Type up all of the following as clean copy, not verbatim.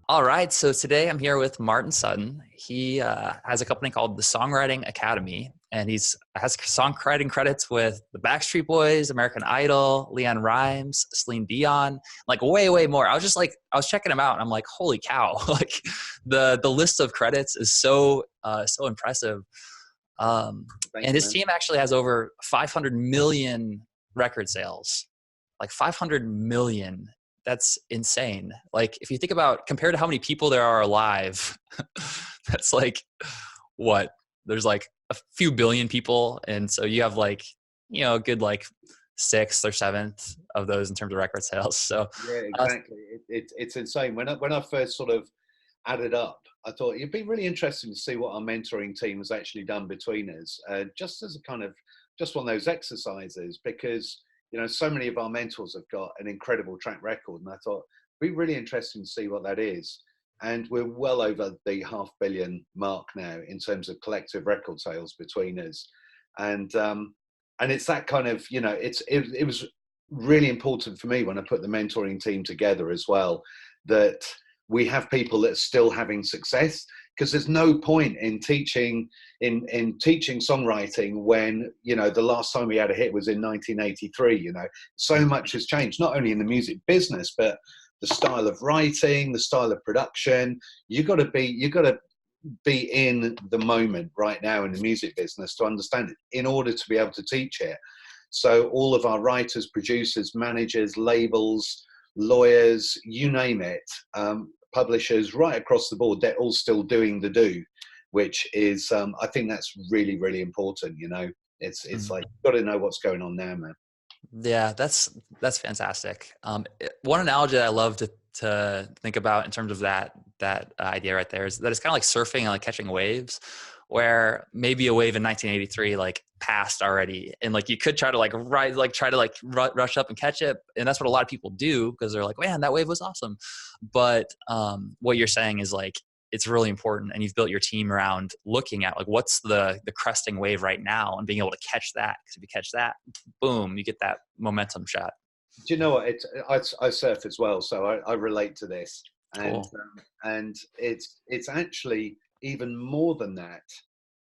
All right, so today I'm here with Martin Sutton. He has a company called the Songwriting Academy, and has songwriting credits with the Backstreet Boys, American Idol, Leanne Rimes, Celine Dion, like way more. I was checking him out, and I'm like, holy cow! Like the list of credits is so impressive. Thank And you, his man. team actually has over 500 million record sales, like 500 million. That's insane. Like if you think about compared to how many people there are alive, that's like what? There's like a few billion people. And so you have like, a good like sixth or seventh of those in terms of record sales. So Yeah, uh, exactly. It's insane. When I first sort of added up, I thought it'd be really interesting to see what our mentoring team has actually done between us, just as a kind of just one of those exercises, because so many of our mentors have got an incredible track record, and I thought it'd be really interesting to see what that is. And we're well over the 500 million mark now in terms of collective record sales between us, and it's that kind of it was really important for me when I put the mentoring team together as well, that we have people that are still having success, because there's no point in teaching teaching songwriting when the last time we had a hit was in 1983. So much has changed, not only in the music business, but the style of writing, the style of production. You got to be in the moment right now in the music business to understand it in order to be able to teach it. So all of our writers, producers, managers, labels, lawyers, you name it, publishers, right across the board, they're all still doing the do, which is, I think that's really, really important. It's like, you've got to know what's going on now, man. yeah, that's fantastic. One analogy that I love to think about in terms of that idea right there is that it's kind of like surfing and like catching waves, where maybe a wave in 1983 like passed already, and like you could try to like rush up and catch it, and that's what a lot of people do because they're like, man, that wave was awesome. But what you're saying is like it's really important, and you've built your team around looking at like what's the cresting wave right now and being able to catch that, because if you catch that, boom, you get that momentum shot. Do you know what? I surf as well, so I relate to this, and Cool. and it's actually even more than that.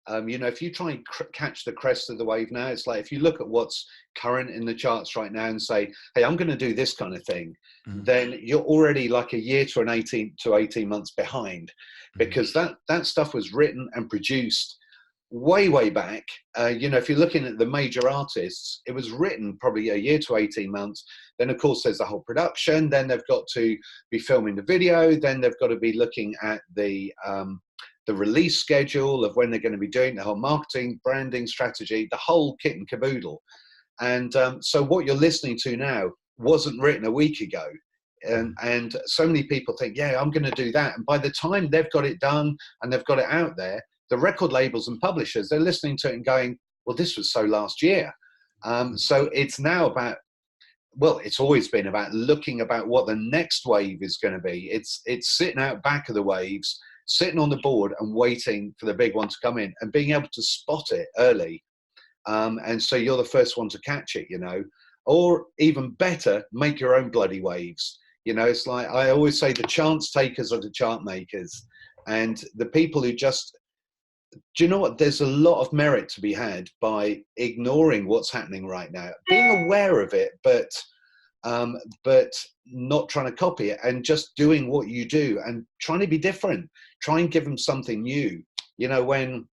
If you try and catch the crest of the wave now, it's like if you look at what's current in the charts right now and say, "Hey, I'm going to do this kind of thing," Mhm. then you're already like a year to 18 months behind, Mhm. because that stuff was written and produced way back. If you're looking at the major artists, it was written probably a year to 18 months. Then of course there's the whole production, then they've got to be filming the video, then they've got to be looking at the release schedule of when they're going to be doing the whole marketing, branding strategy, the whole kit and caboodle. And so what you're listening to now wasn't written a week ago. And so many people think, yeah, I'm going to do that. And by the time they've got it done and they've got it out there, the record labels and publishers, they're listening to it and going, well, this was so last year. So it's now about, well, it's always been about looking about what the next wave is going to be. It's sitting out back of the waves, sitting on the board and waiting for the big one to come in and being able to spot it early. And so you're the first one to catch it, or even better, make your own bloody waves. It's like I always say, the chance takers are the chart makers, and the people who just, do you know what? There's a lot of merit to be had by ignoring what's happening right now, being aware of it, but not trying to copy it, and just doing what you do and trying to be different. Try and give them something new. When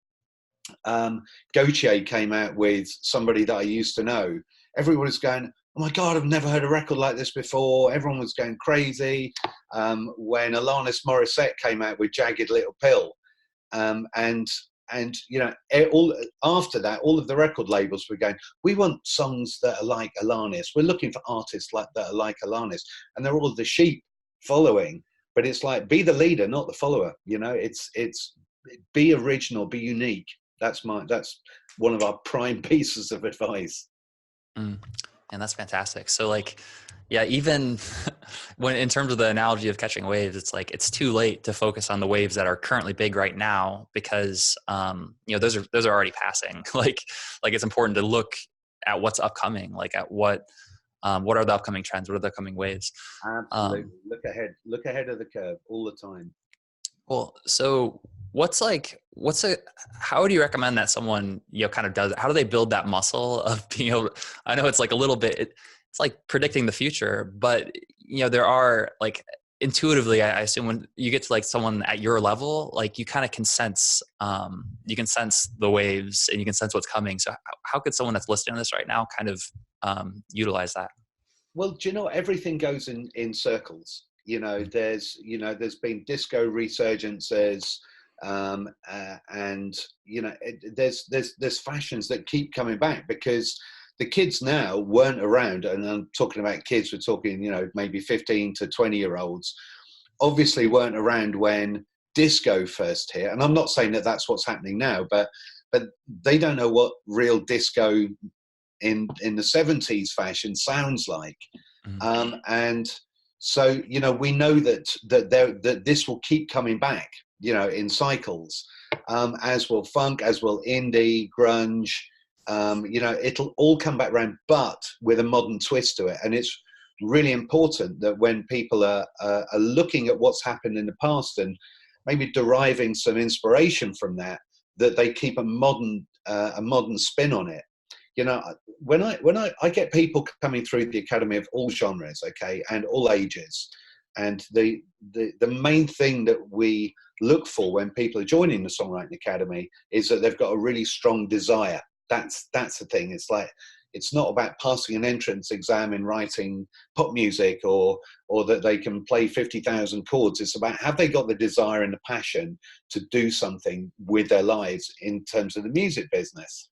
Gautier came out with Somebody That I Used to Know, everyone was going, oh my God, I've never heard a record like this before. Everyone was going crazy. When Alanis Morissette came out with Jagged Little Pill, and all after that, all of the record labels were going, we want songs that are like Alanis. We're looking for artists that are like Alanis, and they're all the sheep following. But it's like, be the leader, not the follower. It's be original, be unique. That's one of our prime pieces of advice. Mm. And that's fantastic. So like, yeah, even when in terms of the analogy of catching waves, it's like it's too late to focus on the waves that are currently big right now, because those are already passing. Like it's important to look at what's upcoming, like at what What are the upcoming trends? What are the upcoming waves? Absolutely. Look ahead of the curve all the time. Well, so how would you recommend that someone, kind of does it? How do they build that muscle of being able to, I know it's like a little bit, it's like predicting the future, but there are like intuitively, I assume when you get to like someone at your level, like you kind of can sense, the waves and you can sense what's coming. So how could someone that's listening to this right now kind of utilize that? Well, do you know, everything goes in circles. There's been disco resurgences, and there's fashions that keep coming back because the kids now weren't around. And I'm talking about kids, we're talking, maybe 15 to 20-year-olds, obviously weren't around when disco first hit. And I'm not saying that that's what's happening now, but they don't know what real disco in the 70s fashion sounds like. And so, we know that this will keep coming back, in cycles, as will funk, as will indie, grunge. It'll all come back around, but with a modern twist to it. And it's really important that when people are looking at what's happened in the past and maybe deriving some inspiration from that they keep a modern spin on it. When I get people coming through the academy of all genres, okay, and all ages, and the main thing that we look for when people are joining the Songwriting Academy is that they've got a really strong desire. That's the thing. It's like, it's not about passing an entrance exam in writing pop music or that they can play 50,000 chords. It's about, have they got the desire and the passion to do something with their lives in terms of the music business?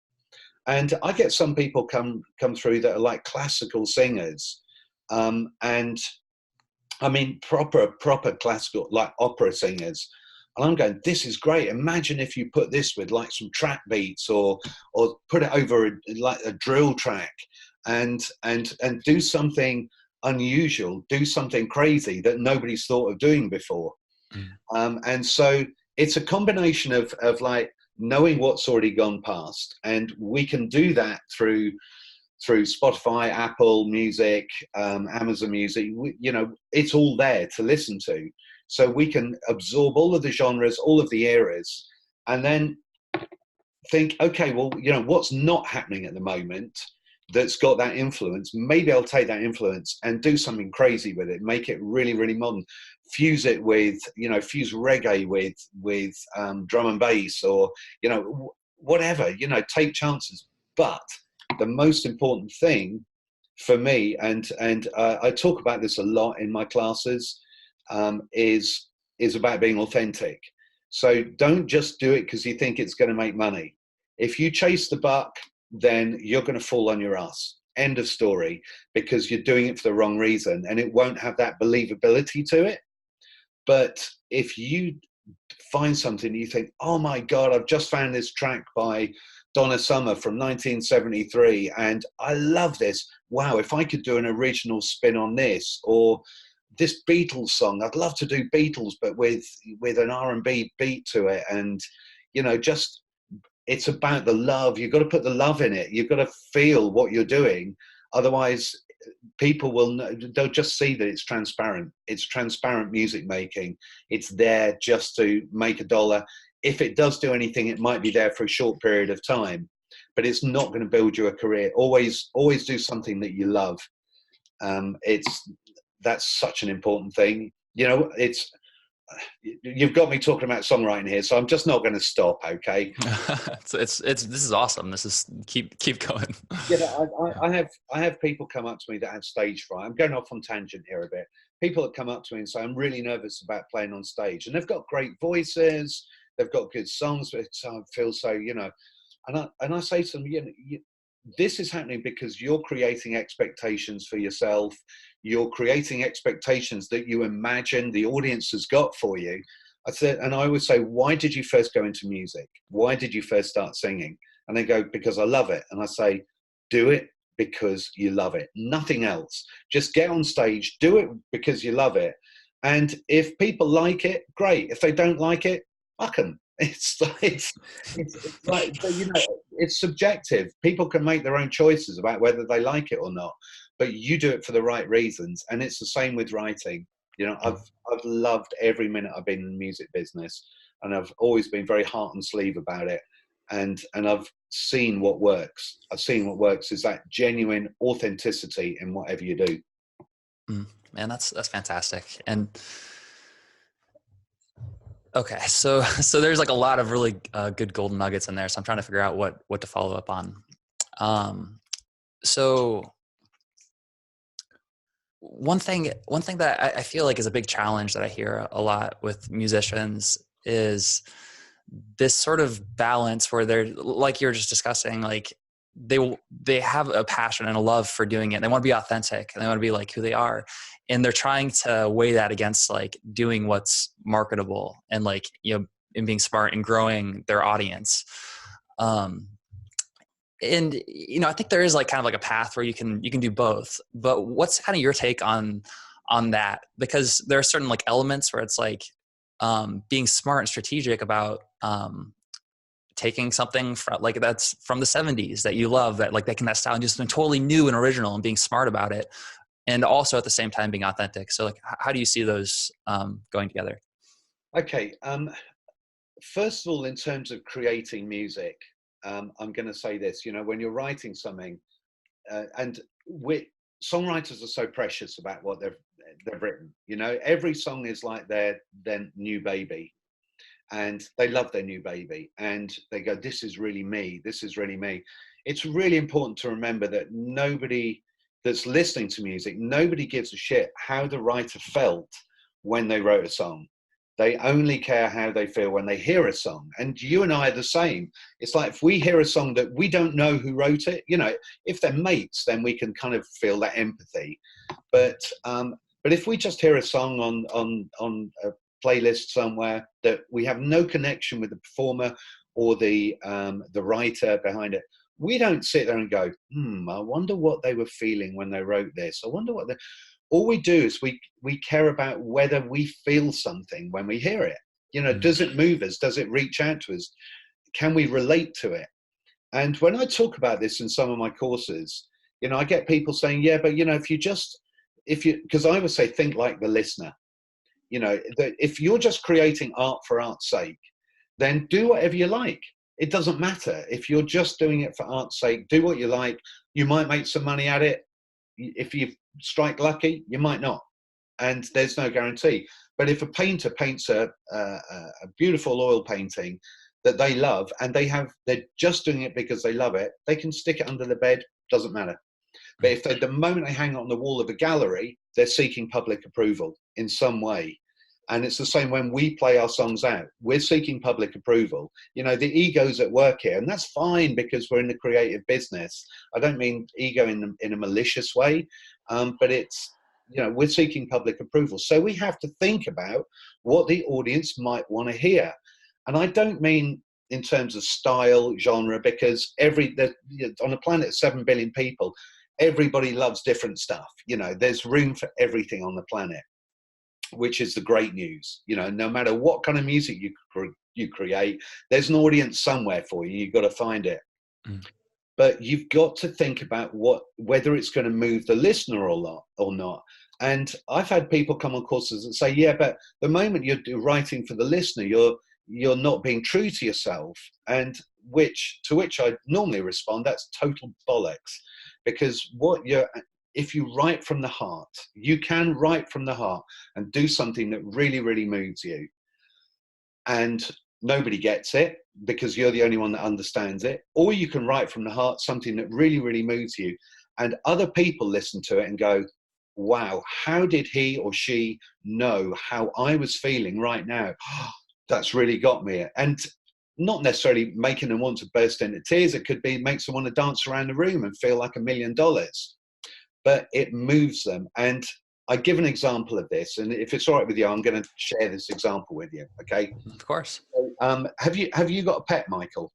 And I get some people come through that are like classical singers, and I mean proper classical, like opera singers. And I'm going, this is great. Imagine if you put this with like some track beats or put it over like a drill track and do something unusual, do something crazy that nobody's thought of doing before. And so it's a combination of like knowing what's already gone past, and we can do that through Spotify, Apple Music, Amazon Music. It's all there to listen to. So we can absorb all of the genres, all of the eras, and then think, okay, well, what's not happening at the moment that's got that influence? Maybe I'll take that influence and do something crazy with it, make it really, really modern. Fuse it with, fuse reggae with drum and bass, or, whatever, take chances. But the most important thing for me, and I talk about this a lot in my classes, is about being authentic. So don't just do it because you think it's going to make money. If you chase the buck, then you're going to fall on your ass. End of story, because you're doing it for the wrong reason, and it won't have that believability to it. But if you find something you think, oh my God, I've just found this track by Donna Summer from 1973, and I love this. Wow, if I could do an original spin on this, or this Beatles song, I'd love to do Beatles, but with an R&B beat to it. And, just, it's about the love. You've got to put the love in it. You've got to feel what you're doing. Otherwise, people they'll just see that it's transparent. It's transparent music making. It's there just to make a dollar. If it does do anything, it might be there for a short period of time, but it's not going to build you a career. Always do something that you love. That's such an important thing. You've got me talking about songwriting here, so I'm just not going to stop. Okay. This is awesome. This is keep going. I have people come up to me that have stage fright. I'm going off on tangent here a bit. People that come up to me and say, I'm really nervous about playing on stage, and they've got great voices, they've got good songs, but I feel so, and I say to them, this is happening because you're creating expectations for yourself. You're creating expectations that you imagine the audience has got for you. And I always say, why did you first go into music? Why did you first start singing? And they go, because I love it. And I say, do it because you love it. Nothing else. Just get on stage, do it because you love it. And if people like it, great. If they don't like it, fuck them. It's like, it's subjective. People can make their own choices about whether they like it or not, but you do it for the right reasons. And it's the same with writing. You know, I've loved every minute I've been in the music business, and I've always been very heart and sleeve about it. And I've seen what works. I've seen what works is that genuine authenticity in whatever you do. Man, that's fantastic. And okay, so there's like a lot of really good golden nuggets in there. So I'm trying to figure out what to follow up on. So one thing that I feel like is a big challenge that I hear a lot with musicians is this sort of balance where they're, like you're just discussing, like they have a passion and a love for doing it. They want to be authentic and they want to be like who they are. And they're trying to weigh that against like doing what's marketable and like, you know, and being smart and growing their audience. And, you know, I think there is like kind of like a path where you can do both, but what's kind of your take on that? Because there are certain like elements where it's like, being smart and strategic about, taking something from like that's from the 70s that you love, that like that style and just something totally new and original and being smart about it. And also at the same time being authentic. So like, how do you see those, going together? Okay. First of all, in terms of creating music, I'm going to say this, you know, when you're writing something, and songwriters are so precious about what they've written. You know, every song is like their new baby, and they love their new baby, and they go, "This is really me. This is really me." It's really important to remember that nobody that's listening to music, nobody gives a shit how the writer felt when they wrote a song. They only care how they feel when they hear a song. And you and I are the same. It's like if we hear a song that we don't know who wrote it, you know, if they're mates, then we can kind of feel that empathy. But if we just hear a song on a playlist somewhere that we have no connection with the performer or the writer behind it, we don't sit there and go, I wonder what they were feeling when they wrote this. I wonder what all we do is we care about whether we feel something when we hear it. You know, does it move us? Does it reach out to us? Can we relate to it? And when I talk about this in some of my courses, you know, I get people saying, yeah, but you know, because I would say, think like the listener. You know, that if you're just creating art for art's sake, then do whatever you like. It doesn't matter. If you're just doing it for art's sake, do what you like. You might make some money at it. If you strike lucky, you might not, and there's no guarantee. But if a painter paints a beautiful oil painting that they love, and they're just doing it because they love it, they can stick it under the bed, doesn't matter. But if the moment they hang it on the wall of a gallery, they're seeking public approval in some way. And it's the same when we play our songs out. We're seeking public approval. You know, the ego's at work here, and that's fine because we're in the creative business. I don't mean ego in a malicious way, but it's, you know, we're seeking public approval. So we have to think about what the audience might want to hear. And I don't mean in terms of style, genre, because on a planet of 7 billion people, everybody loves different stuff. You know, there's room for everything on the planet, which is the great news. You know, no matter what kind of music you create, there's an audience somewhere for you. You've got to find it. But you've got to think about whether it's going to move the listener or not. And I've had people come on courses and say, yeah, but the moment you're writing for the listener, you're not being true to yourself. And to which I normally respond, that's total bollocks. Because if you write from the heart, you can write from the heart and do something that really, really moves you. And nobody gets it because you're the only one that understands it. Or you can write from the heart something that really, really moves you. And other people listen to it and go, wow, how did he or she know how I was feeling right now? That's really got me. And not necessarily making them want to burst into tears. It could be make someone want to dance around the room and feel like $1 million. But it moves them. And I give an example of this. And if it's all right with you, I'm going to share this example with you. Okay. Of course. Have you got a pet, Michael?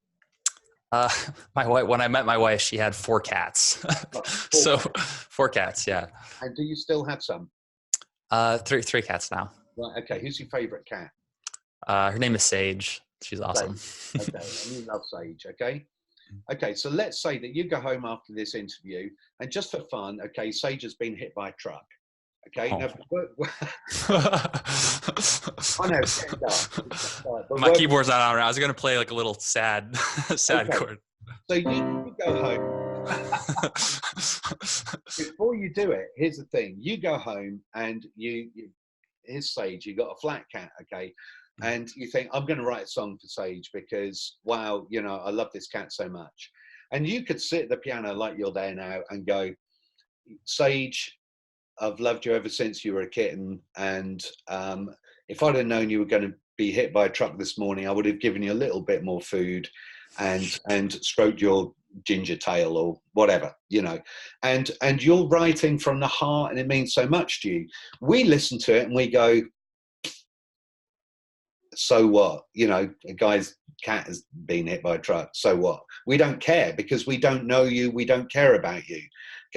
My wife, when I met my wife, she had 4 cats. So 4 cats. Yeah. And do you still have some? Three cats now. Right. Okay. Who's your favorite cat? Her name is Sage. She's awesome. Sage. Okay. And you love Sage. Okay. Okay, so let's say that you go home after this interview, and just for fun, okay, Sage has been hit by a truck. Okay, Oh. now, I know it's getting dark. But My keyboard's not on. I was gonna play like a little sad, sad okay, chord. so you go home. Before you do it, here's the thing: you go home and here's Sage. You got a flat cat, okay, and you think, I'm going to write a song for Sage because wow, I love this cat so much. And you could sit at the piano like you're there now and go, Sage, I've loved you ever since you were a kitten, and if I'd have known you were going to be hit by a truck this morning, I would have given you a little bit more food and stroked your ginger tail or whatever, and you're writing from the heart and it means so much to you. We listen to it and we go, so what? A guy's cat has been hit by a truck, so what? We don't care because we don't know you, we don't care about you.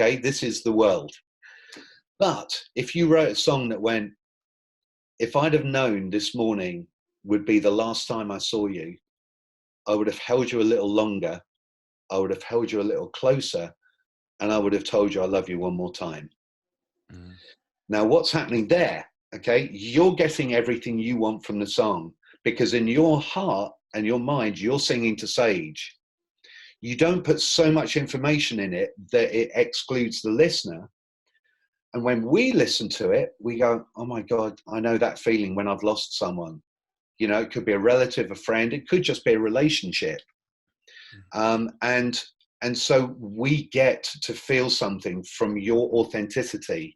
Okay, this is the world. But if you wrote a song that went, if I'd have known this morning would be the last time I saw you, I would have held you a little longer, I would have held you a little closer, and I would have told you I love you one more time. Mm. Now, what's happening there? Okay, you're getting everything you want from the song because in your heart and your mind, you're singing to Sage. You don't put so much information in it that it excludes the listener. And when we listen to it, we go, oh my God, I know that feeling when I've lost someone. It could be a relative, a friend, it could just be a relationship. And so we get to feel something from your authenticity.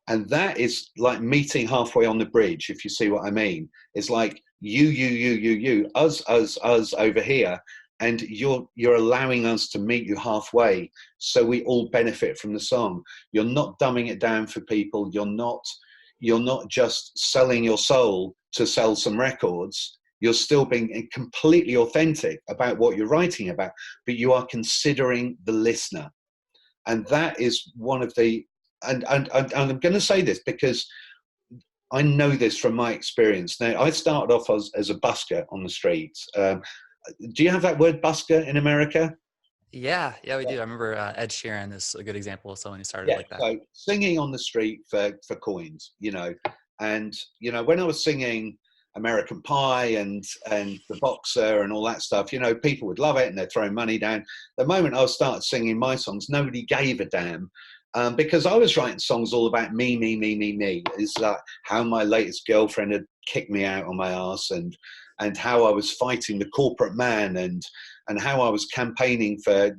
And that is like meeting halfway on the bridge, if you see what I mean. It's like you, us over here. And you're allowing us to meet you halfway so we all benefit from the song. You're not dumbing it down for people. You're not just selling your soul to sell some records. You're still being completely authentic about what you're writing about, but you are considering the listener. And that is one of the, and I'm going to say this because I know this from my experience. Now, I started off as a busker on the streets. Do you have that word busker in America? Yeah, we do. I remember Ed Sheeran is a good example of someone who started Yeah, like that. so singing on the street for coins, and when I was singing American Pie and The Boxer and all that stuff, people would love it and they're throwing money down. The moment I started singing my songs, nobody gave a damn. Because I was writing songs all about me. It's like how my latest girlfriend had kicked me out on my ass, and how I was fighting the corporate man, and how I was campaigning for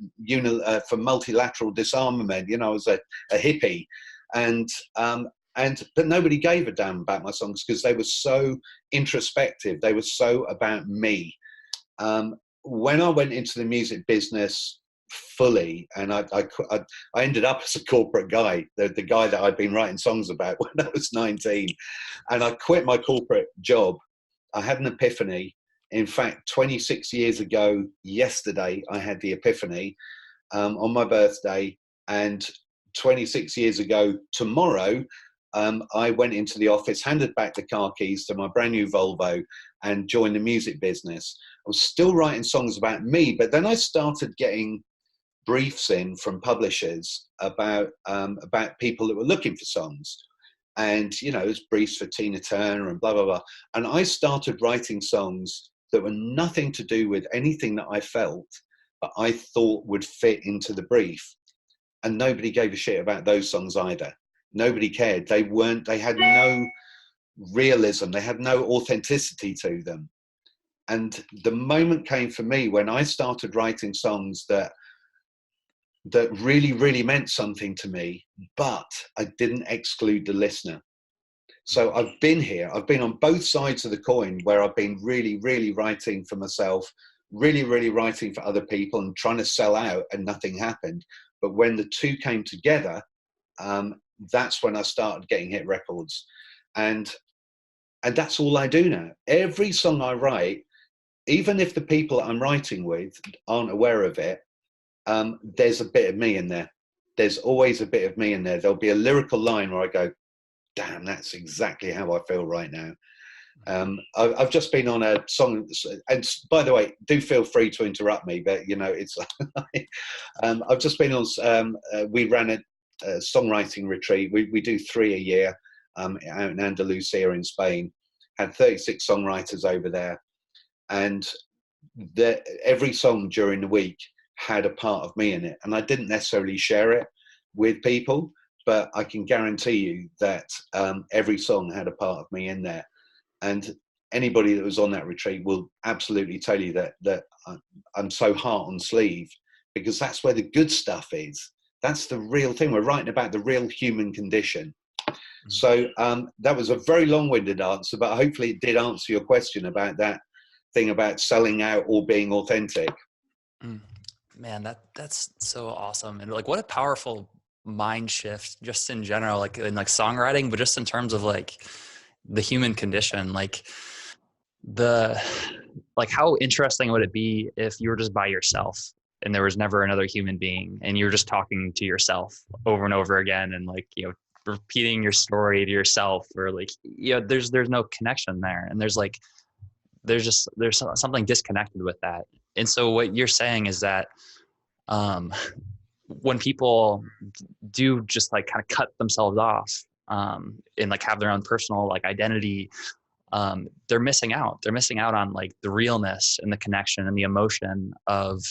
multilateral disarmament. I was a hippie, but nobody gave a damn about my songs because they were so introspective. They were so about me. When I went into the music business fully, and I ended up as a corporate guy, the guy that I'd been writing songs about when I was 19, and I quit my corporate job. I had an epiphany. In fact, 26 years ago yesterday, I had the epiphany on my birthday, and 26 years ago tomorrow, I went into the office, handed back the car keys to my brand new Volvo, and joined the music business. I was still writing songs about me, but then I started getting briefs in from publishers about people that were looking for songs, and it was briefs for Tina Turner and blah blah blah. And I started writing songs that were nothing to do with anything that I felt, but I thought would fit into the brief. And nobody gave a shit about those songs either. Nobody cared. They had no realism. They had no authenticity to them. And the moment came for me when I started writing songs that really, really meant something to me, but I didn't exclude the listener. So I've been here. I've been on both sides of the coin where I've been really, really writing for myself, really, really writing for other people and trying to sell out, and nothing happened. But when the two came together, that's when I started getting hit records. And that's all I do now. Every song I write, even if the people I'm writing with aren't aware of it, there's a bit of me in there. There's always a bit of me in there. There'll be a lyrical line where I go, damn, that's exactly how I feel right now. I've just been on a song, and by the way, do feel free to interrupt me, but you know, it's I've just been on, we ran a songwriting retreat. We do 3 a year out in Andalusia in Spain, had 36 songwriters over there, and every song during the week had a part of me in it, and I didn't necessarily share it with people, but I can guarantee you that every song had a part of me in there. And anybody that was on that retreat will absolutely tell you that I'm so heart on sleeve, because that's where the good stuff is. That's the real thing. We're writing about the real human condition. So that was a very long-winded answer, but hopefully it did answer your question about that thing about selling out or being authentic. Man, that's so awesome. And like, what a powerful mind shift just in general, like in like songwriting, but just in terms of like the human condition, like how interesting would it be if you were just by yourself and there was never another human being and you're just talking to yourself over and over again, and like, you know, repeating your story to yourself, or like, you know, there's no connection there. And there's something disconnected with that. And so what you're saying is that when people do just like kind of cut themselves off and like have their own personal like identity, they're missing out. They're missing out on like the realness and the connection and the emotion of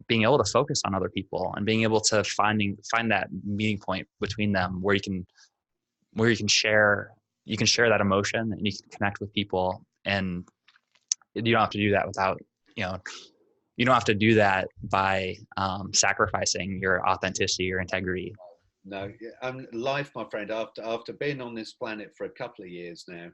being able to focus on other people and being able to find that meeting point between them where you can share that emotion and you can connect with people. And you don't have to do that without, you know, you don't have to do that by sacrificing your authenticity or integrity. No, life, my friend, after being on this planet for a couple of years now,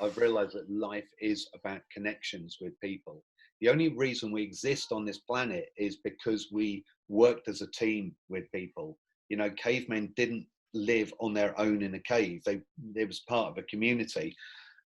I've realized that life is about connections with people. The only reason we exist on this planet is because we worked as a team with people. You know, cavemen didn't live on their own in a cave. They was part of a community.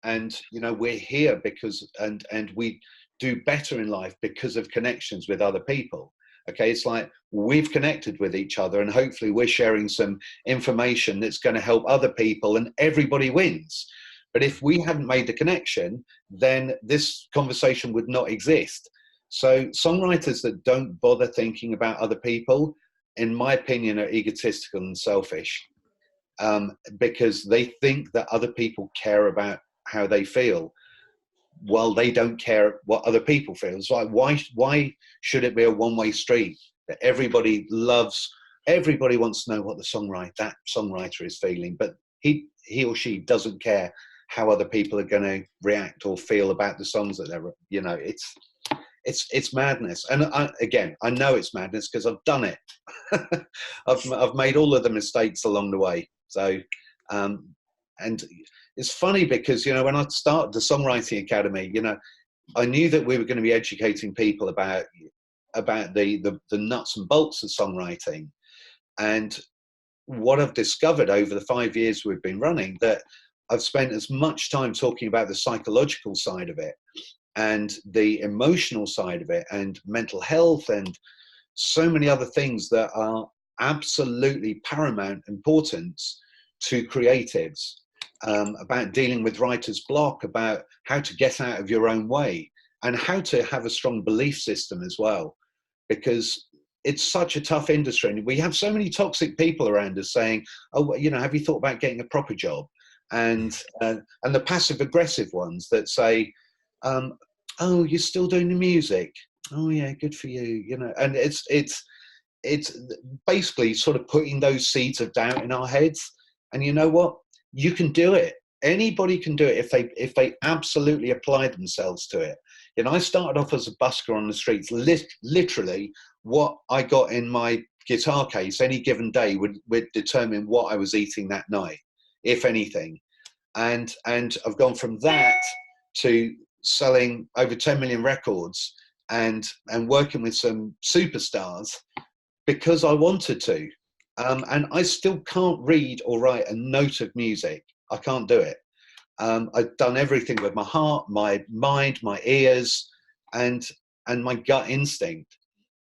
And, you know, we're here because, and we do better in life because of connections with other people. Okay, it's like we've connected with each other and hopefully we're sharing some information that's going to help other people and everybody wins. But if we hadn't made the connection, then this conversation would not exist. So songwriters that don't bother thinking about other people, in my opinion, are egotistical and selfish, because they think that other people care about how they feel. Well, they don't care what other people feel. It's like, why should it be a one-way street that everybody wants to know what that songwriter is feeling, but he or she doesn't care how other people are going to react or feel about the songs that they're, you know, it's madness. And I know it's madness because I've done it. I've made all of the mistakes along the way. So, and it's funny because, you know, when I started the Songwriting Academy, you know, I knew that we were going to be educating people about the nuts and bolts of songwriting. And what I've discovered over the 5 years we've been running, that I've spent as much time talking about the psychological side of it and the emotional side of it and mental health and so many other things that are absolutely paramount importance to creatives, about dealing with writer's block, about how to get out of your own way and how to have a strong belief system as well, because it's such a tough industry. And we have so many toxic people around us saying, oh, you know, have you thought about getting a proper job? And the passive aggressive ones that say, oh, you're still doing the music. Oh yeah, good for you. You know, and it's basically sort of putting those seeds of doubt in our heads. And you know what? You can do it. Anybody can do it if they absolutely apply themselves to it. You know, I started off as a busker on the streets. Literally, what I got in my guitar case any given day would determine what I was eating that night, if anything. And I've gone from that to selling over 10 million records and working with some superstars because I wanted to. And I still can't read or write a note of music. I can't do it. I've done everything with my heart, my mind, my ears, and my gut instinct.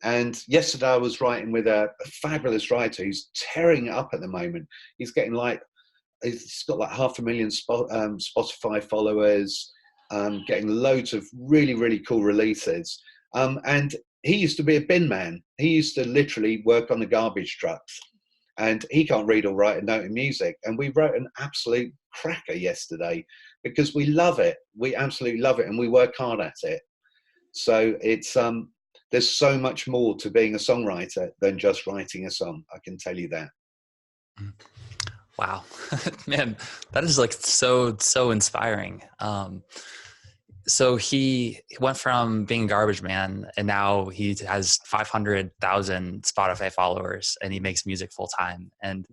And yesterday I was writing with a fabulous writer who's tearing it up at the moment. He's getting like he's got like 500,000 Spotify followers, getting loads of really, really cool releases. And he used to be a bin man. He used to literally work on the garbage trucks. And he can't read or write a note in music. And we wrote an absolute cracker yesterday because we love it. We absolutely love it, and we work hard at it. So it's there's so much more to being a songwriter than just writing a song. I can tell you that. Wow, man, that is like so inspiring. So he went from being a garbage man, and now he has 500,000 Spotify followers, and he makes music full time. And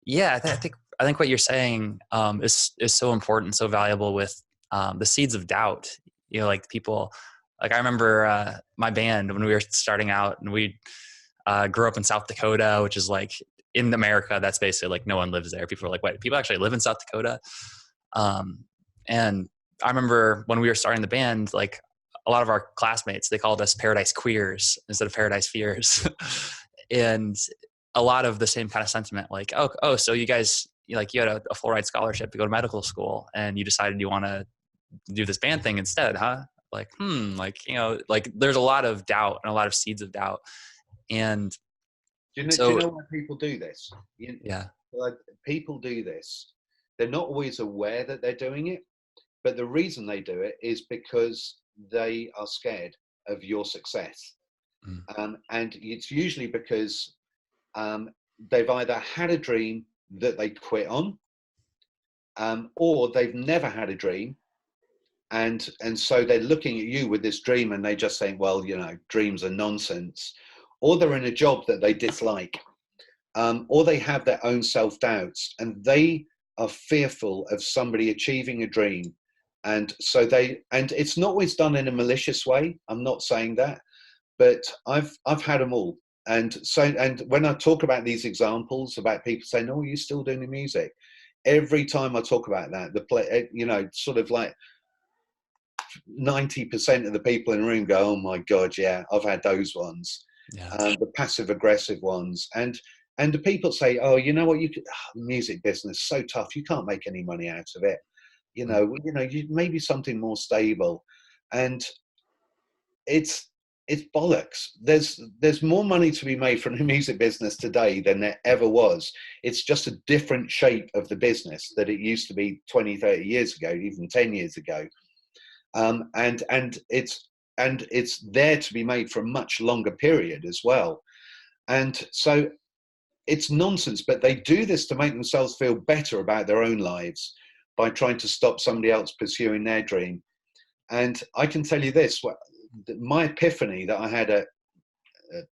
yeah, I think what you're saying is so important, so valuable with the seeds of doubt. You know, like people, like I remember my band when we were starting out, and we grew up in South Dakota, which is like in America, that's basically like no one lives there. People are like, wait, people actually live in South Dakota? And I remember when we were starting the band, like a lot of our classmates, they called us Paradise Queers instead of Paradise Fears. And a lot of the same kind of sentiment, like, oh, so you guys, you had a full ride scholarship to go to medical school, and you decided you want to do this band thing instead, huh? Like, like there's a lot of doubt and a lot of seeds of doubt. And do you know why people do this? Yeah. Like, people do this. They're not always aware that they're doing it, but the reason they do it is because they are scared of your success. And it's usually because they've either had a dream that they quit on, or they've never had a dream. And so they're looking at you with this dream, and they just saying, well, dreams are nonsense. Or they're in a job that they dislike, or they have their own self-doubts, and they are fearful of somebody achieving a dream. And so and it's not always done in a malicious way. I'm not saying that, but I've had them all. And when I talk about these examples about people saying, "Oh, you're still doing the music," every time I talk about that, sort of like 90% of the people in the room go, "Oh my God, yeah, I've had those ones." Yeah. The passive aggressive ones, and the people say, "Oh, you know what? Music business so tough. You can't make any money out of it. You maybe something more stable." And it's bollocks. There's more money to be made from the music business today than there ever was. It's just a different shape of the business that it used to be 20, 30 years ago, even 10 years ago. And it's there to be made for a much longer period as well. And so it's nonsense, but they do this to make themselves feel better about their own lives by trying to stop somebody else pursuing their dream. And I can tell you this, my epiphany that I had at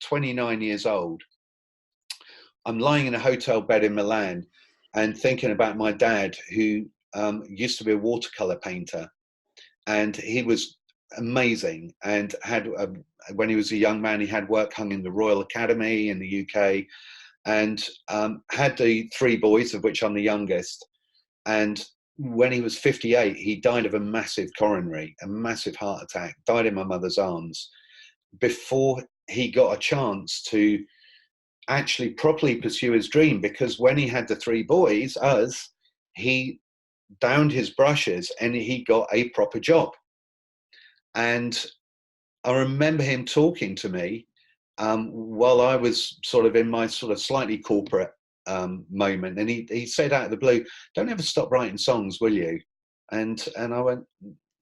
29 years old, I'm lying in a hotel bed in Milan and thinking about my dad, who used to be a watercolor painter. And he was amazing, and when he was a young man, he had work hung in the Royal Academy in the UK, and had the 3 boys, of which I'm the youngest. And when he was 58, he died of a massive heart attack, died in my mother's arms, before he got a chance to actually properly pursue his dream. Because when he had the 3 boys, he downed his brushes and he got a proper job. And I remember him talking to me while I was sort of in my sort of slightly corporate moment, and he said out of the blue, "Don't ever stop writing songs, will you?" And I went,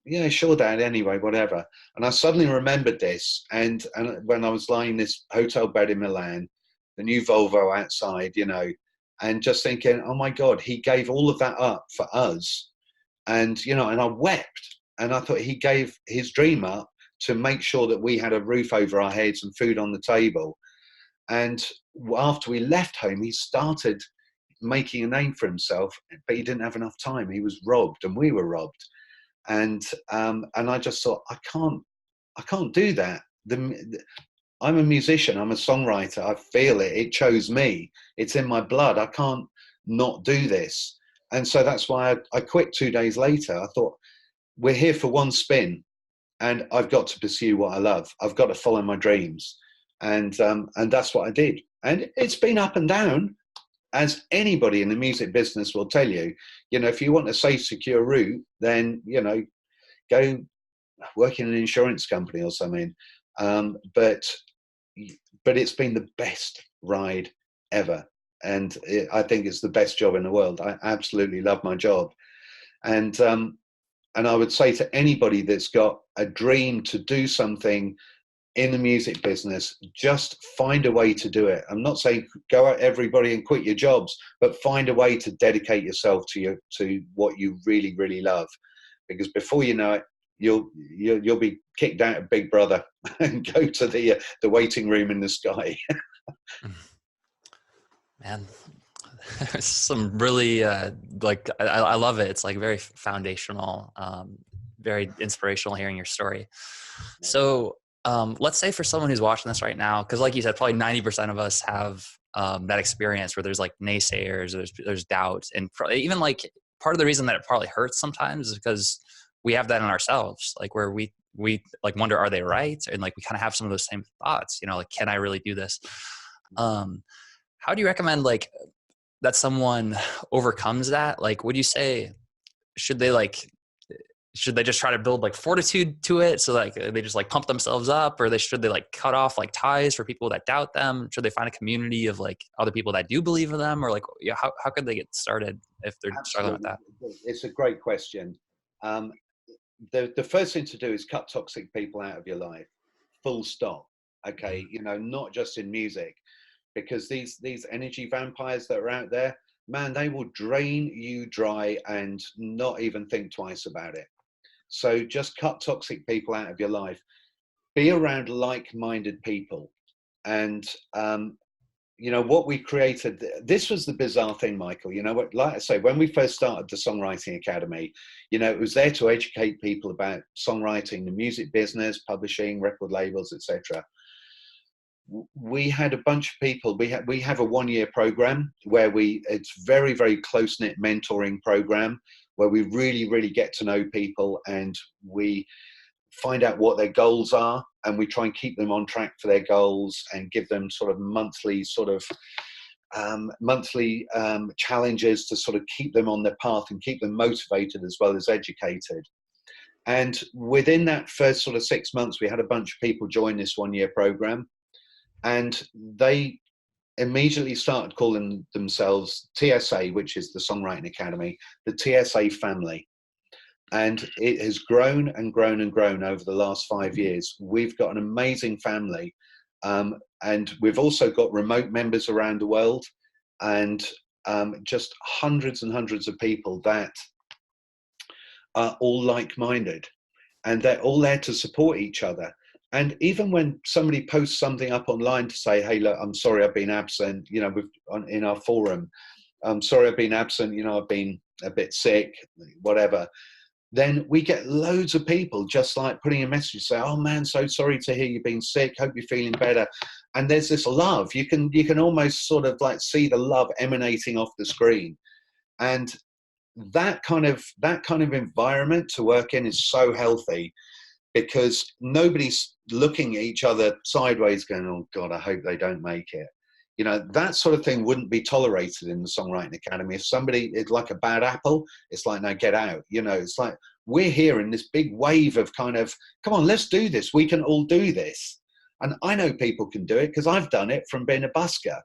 "Yeah, sure, Dad, anyway, whatever." And I suddenly remembered this, and when I was lying in this hotel bed in Milan, the new Volvo outside, and just thinking, "Oh my God, he gave all of that up for us." And and I wept, and I thought he gave his dream up to make sure that we had a roof over our heads and food on the table. And after we left home, he started making a name for himself, but he didn't have enough time. He was robbed, and we were robbed. And I just thought, I can't do that. I'm a musician. I'm a songwriter. I feel it. It chose me. It's in my blood. I can't not do this. And so that's why I quit 2 days later. I thought, we're here for one spin, and I've got to pursue what I love. I've got to follow my dreams. And that's what I did. And it's been up and down. as anybody in the music business will tell you, if you want a safe, secure route, then, go work in an insurance company or something. But it's been the best ride ever. And I think it's the best job in the world. I absolutely love my job. And I would say to anybody that's got a dream to do something in the music business, just find a way to do it. I'm not saying go out everybody and quit your jobs, but find a way to dedicate yourself to what you really, really love. Because before you know it, you'll be kicked out of Big Brother and go to the waiting room in the sky. Man, some really I love it. It's like very foundational, very inspirational hearing your story. So let's say for someone who's watching this right now, because like you said, probably 90% of us have that experience where there's like naysayers, there's doubt, and even like part of the reason that it probably hurts sometimes is because we have that in ourselves, like where we like wonder, are they right? And like we kind of have some of those same thoughts, like, can I really do this? How do you recommend like that someone overcomes that? Like, would you say, should they just try to build like fortitude to it? So like they just like pump themselves up, or should they like cut off like ties for people that doubt them? Should they find a community of like other people that do believe in them? Or like, how could they get started if they're struggling with that? It's a great question. The first thing to do is cut toxic people out of your life, full stop. Okay. Not just in music, because these energy vampires that are out there, man, they will drain you dry and not even think twice about it. So just cut toxic people out of your life. Be around like-minded people. And, what we created, this was the bizarre thing, Michael. Like I say, when we first started the Songwriting Academy, it was there to educate people about songwriting, the music business, publishing, record labels, etc. We had a bunch of people. We have a 1-year program where it's very, very close-knit mentoring program where we really, really get to know people, and we find out what their goals are, and we try and keep them on track for their goals and give them sort of monthly challenges to sort of keep them on their path and keep them motivated as well as educated. And within that first sort of 6 months, we had a bunch of people join this 1-year program, and they immediately started calling themselves TSA, which is the Songwriting Academy, the TSA family. And it has grown and grown and grown over the last 5 years. We've got an amazing family. And we've also got remote members around the world, and just hundreds and hundreds of people that are all like-minded, and they're all there to support each other. And even when somebody posts something up online to say, hey, look, I'm sorry I've been absent, in our forum, I'm sorry I've been absent, I've been a bit sick, whatever. Then we get loads of people just like putting a message, say, oh man, so sorry to hear you've been sick, hope you're feeling better. And there's this love. You can almost sort of like see the love emanating off the screen. And that kind of environment to work in is so healthy, because nobody's looking at each other sideways going, oh God, I hope they don't make it. That sort of thing wouldn't be tolerated in the Songwriting Academy. If somebody is like a bad apple, it's like, no, get out. It's like, we're here in this big wave of kind of, come on, let's do this. We can all do this. And I know people can do it because I've done it from being a busker,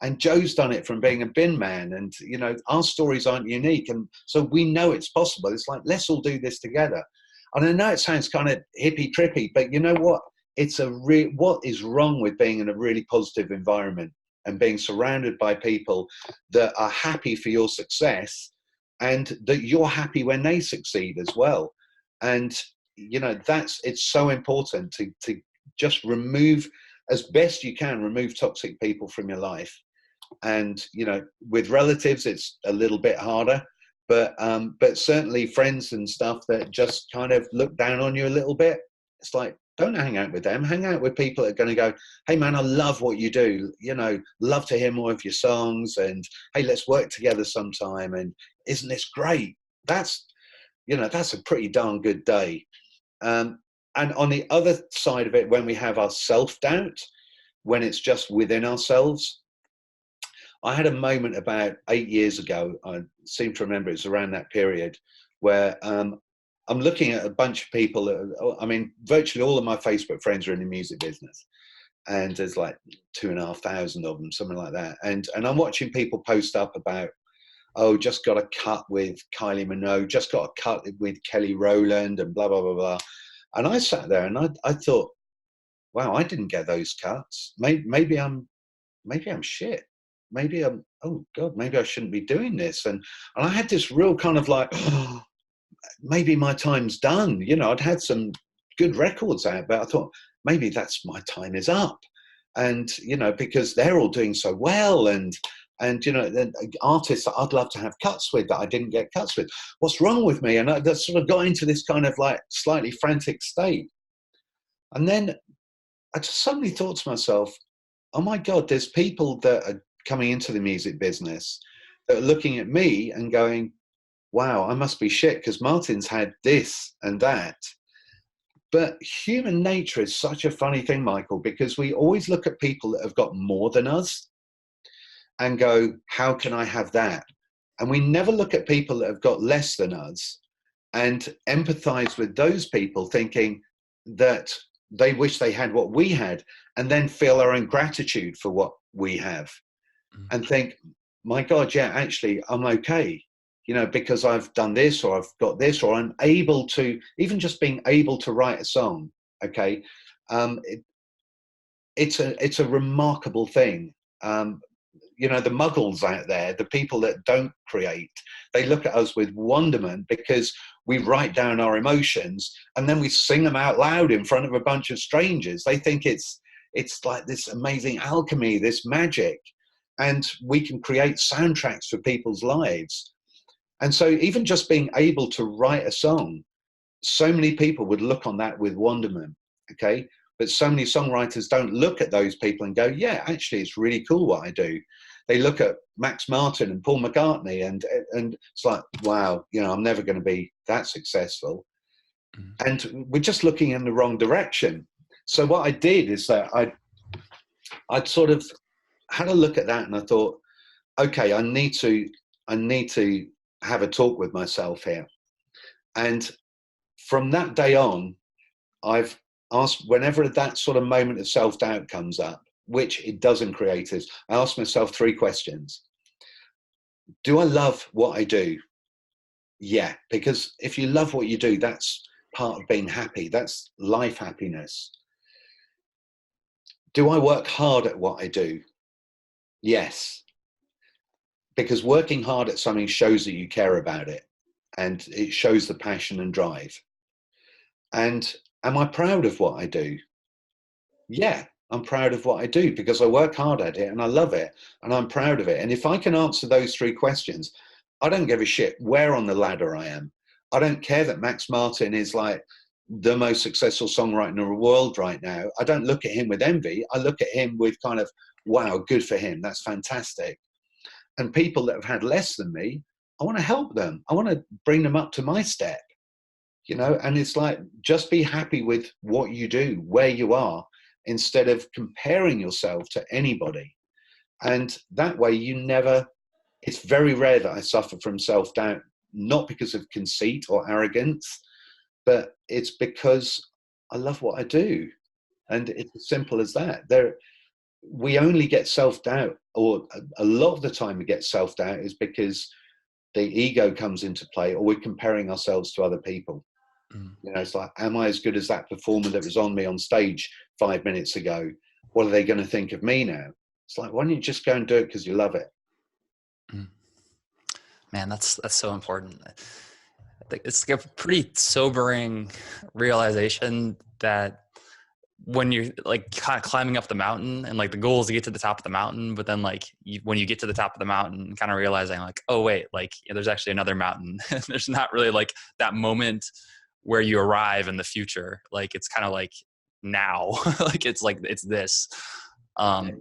and Joe's done it from being a bin man. And, our stories aren't unique. And so we know it's possible. It's like, let's all do this together. And I know it sounds kind of hippie trippy, but you know what? What is wrong with being in a really positive environment and being surrounded by people that are happy for your success, and that you're happy when they succeed as well. And, it's so important to just remove, as best you can, remove toxic people from your life. And, with relatives, it's a little bit harder, but certainly friends and stuff that just kind of look down on you a little bit, it's like, don't hang out with them. Hang out with people that are going to go, hey man, I love what you do. Love to hear more of your songs, and hey, let's work together sometime. And isn't this great? That's a pretty darn good day. And on the other side of it, when we have our self-doubt, when it's just within ourselves, I had a moment about 8 years ago. I seem to remember it was around that period where I'm looking at a bunch of people. I mean, virtually all of my Facebook friends are in the music business, and there's like 2,500 of them, something like that. And I'm watching people post up about, oh, just got a cut with Kylie Minogue, just got a cut with Kelly Rowland, and blah blah blah blah. And I sat there and I thought, wow, I didn't get those cuts. Maybe I'm shit. Maybe I'm, oh God, maybe I shouldn't be doing this. And I had this real kind of like, oh, maybe my time's done. You know, I'd had some good records out, but I thought maybe that's my time is up. And, you know, because they're all doing so well, and you know, the artists that I'd love to have cuts with that I didn't get cuts with. What's wrong with me? And I sort of got into this kind of like slightly frantic state. And then I just suddenly thought to myself, oh my God, there's people that are coming into the music business that are looking at me and going, wow, I must be shit because Martin's had this and that. But human nature is such a funny thing, Michael, because we always look at people that have got more than us and go, how can I have that? And we never look at people that have got less than us and empathize with those people, thinking that they wish they had what we had, and then feel our own gratitude for what we have and think, my God, yeah, actually, I'm okay, you know, because I've done this, or I've got this, or I'm able to, even just being able to write a song, okay, it's a remarkable thing. You know, the muggles out there, the people that don't create, they look at us with wonderment because we write down our emotions and then we sing them out loud in front of a bunch of strangers. They think it's like this amazing alchemy, this magic, and we can create soundtracks for people's lives. And so even just being able to write a song, so many people would look on that with wonderment, okay? But so many songwriters don't look at those people and go, yeah, actually, it's really cool what I do. They look at Max Martin and Paul McCartney and it's like, wow, you know, I'm never going to be that successful. Mm-hmm. And we're just looking in the wrong direction. So what I did is that I'd sort of had a look at that and I thought, okay, I need to have a talk with myself here. And from that day on, I've asked, whenever that sort of moment of self-doubt comes up, which it does in creatives, I ask myself 3 questions. Do I love what I do? Yeah, because if you love what you do, that's part of being happy. That's life happiness. Do I work hard at what I do? Yes, because working hard at something shows that you care about it and it shows the passion and drive. And am I proud of what I do? Yeah, I'm proud of what I do because I work hard at it and I love it and I'm proud of it. And if I can answer those 3 questions, I don't give a shit where on the ladder I am. I don't care that Max Martin is like the most successful songwriter in the world right now. I don't look at him with envy. I look at him with kind of, wow, good for him. That's fantastic. And people that have had less than me, I want to help them. I want to bring them up to my step, you know, and it's like, just be happy with what you do, where you are, instead of comparing yourself to anybody. And that way you never, it's very rare that I suffer from self-doubt, not because of conceit or arrogance, but it's because I love what I do. And it's as simple as that. We only get self-doubt, or a lot of the time we get self-doubt is because the ego comes into play, or we're comparing ourselves to other people. You know, it's like, am I as good as that performer that was on me on stage 5 minutes ago? What are they going to think of me now? It's like, why don't you just go and do it because you love it? Man, that's so important. I think it's like a pretty sobering realization that when you're like kind of climbing up the mountain and like the goal is to get to the top of the mountain, but then like when you get to the top of the mountain, kind of realizing like, oh wait, like there's actually another mountain. There's not really like that moment where you arrive in the future. Like it's kind of like now, like it's this. And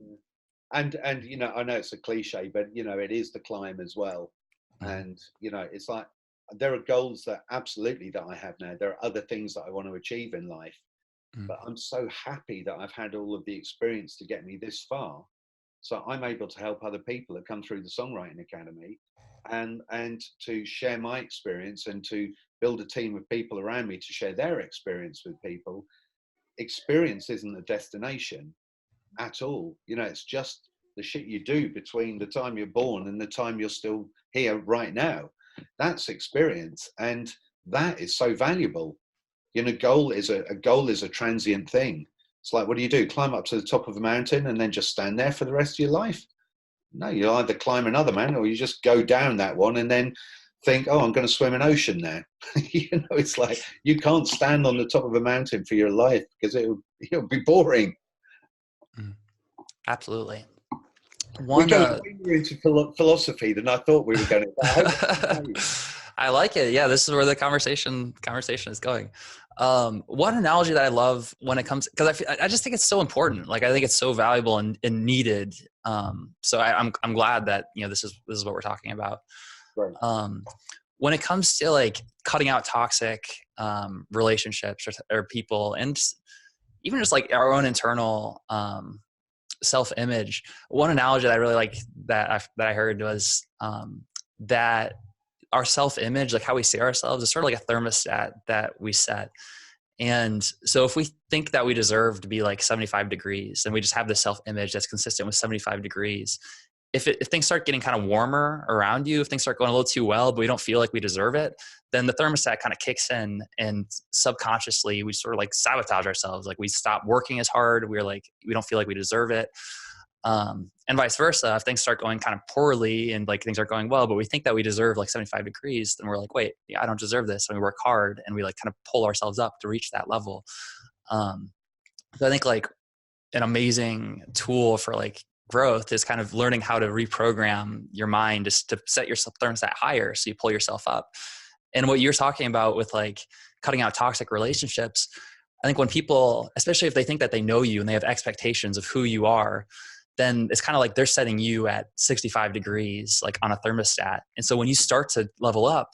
you know, I know it's a cliche, but you know, it is the climb as well. And you know, it's like there are goals that absolutely that I have now. There are other things that I want to achieve in life, but I'm so happy that I've had all of the experience to get me this far. So I'm able to help other people that come through the Songwriting Academy, and to share my experience, and to build a team of people around me to share their experience with people. Experience isn't a destination at all. You know, it's just the shit you do between the time you're born and the time you're still here right now. That's experience, and that is so valuable. You know, a goal is a transient thing. It's like, what do? Climb up to the top of a mountain and then just stand there for the rest of your life? No, you either climb another mountain, or you just go down that one and then think, oh, I'm going to swim an ocean now. You know, it's like, you can't stand on the top of a mountain for your life, because it'll be boring. Absolutely. We're going way more into philosophy than I thought we were going to. I like it. Yeah, this is where the conversation is going. One analogy that I love when it comes, because I just think it's so important. Like, I think it's so valuable and needed. So I'm glad that, you know, this is what we're talking about. Right. When it comes to like cutting out toxic relationships or people, and even just like our own internal self-image, one analogy that I really like that I heard was that our self-image, like how we see ourselves, is sort of like a thermostat that we set. And so if we think that we deserve to be like 75 degrees, and we just have this self-image that's consistent with 75 degrees, if things start getting kind of warmer around you, if things start going a little too well, but we don't feel like we deserve it, then the thermostat kind of kicks in, and subconsciously we sort of like sabotage ourselves. Like, we stop working as hard. We're like, we don't feel like we deserve it. And vice versa. If things start going kind of poorly and like things are going well, but we think that we deserve like 75 degrees, then we're like, wait, yeah, I don't deserve this. And we work hard, and we like kind of pull ourselves up to reach that level. So I think like an amazing tool for like growth is kind of learning how to reprogram your mind just to set your thermostat higher, so you pull yourself up. And what you're talking about with like cutting out toxic relationships, I think when people, especially if they think that they know you and they have expectations of who you are, then it's kind of like they're setting you at 65 degrees, like on a thermostat. And so when you start to level up,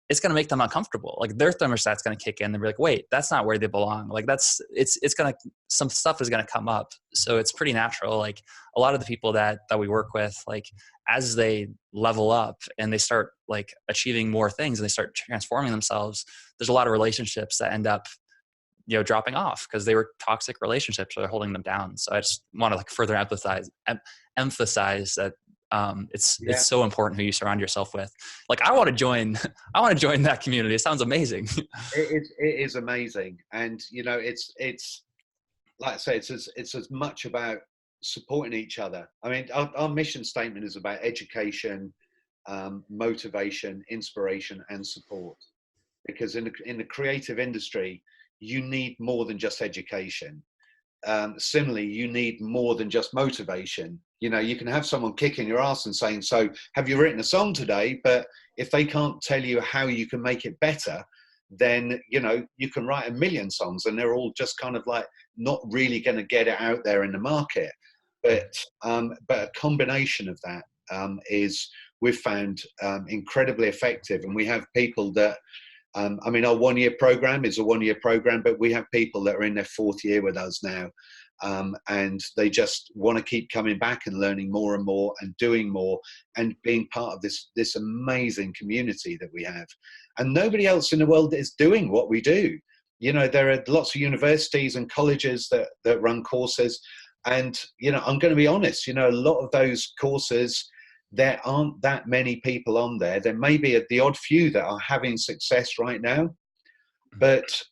it's going to make them uncomfortable. Like, their thermostat's going to kick in. They'll be like, wait, that's not where they belong. Like, it's going to, some stuff is going to come up. So it's pretty natural. Like, a lot of the people that we work with, like, as they level up and they start like achieving more things and they start transforming themselves, there's a lot of relationships that end up, you know, dropping off because they were toxic relationships or they're holding them down. So I just want to like further emphasize that it's so important who you surround yourself with. Like, I want to join that community. It sounds amazing. It is amazing. And, you know, it's like I say, it's as much about supporting each other. I mean, our mission statement is about education, motivation, inspiration, and support. Because in the creative industry, you need more than just education. Similarly, you need more than just motivation. You know, you can have someone kicking your ass and saying, so have you written a song today? But if they can't tell you how you can make it better, then, you know, you can write a million songs and they're all just kind of like not really going to get it out there in the market. But a combination of that is, we've found incredibly effective. And we have people that, I mean, our 1 year program is a 1 year program, but we have people that are in their fourth year with us now. And they just want to keep coming back and learning more and more and doing more and being part of this amazing community that we have. And nobody else in the world is doing what we do. You know, there are lots of universities and colleges that run courses. And, you know, I'm going to be honest, you know, a lot of those courses, there aren't that many people on there. There may be the odd few that are having success right now, but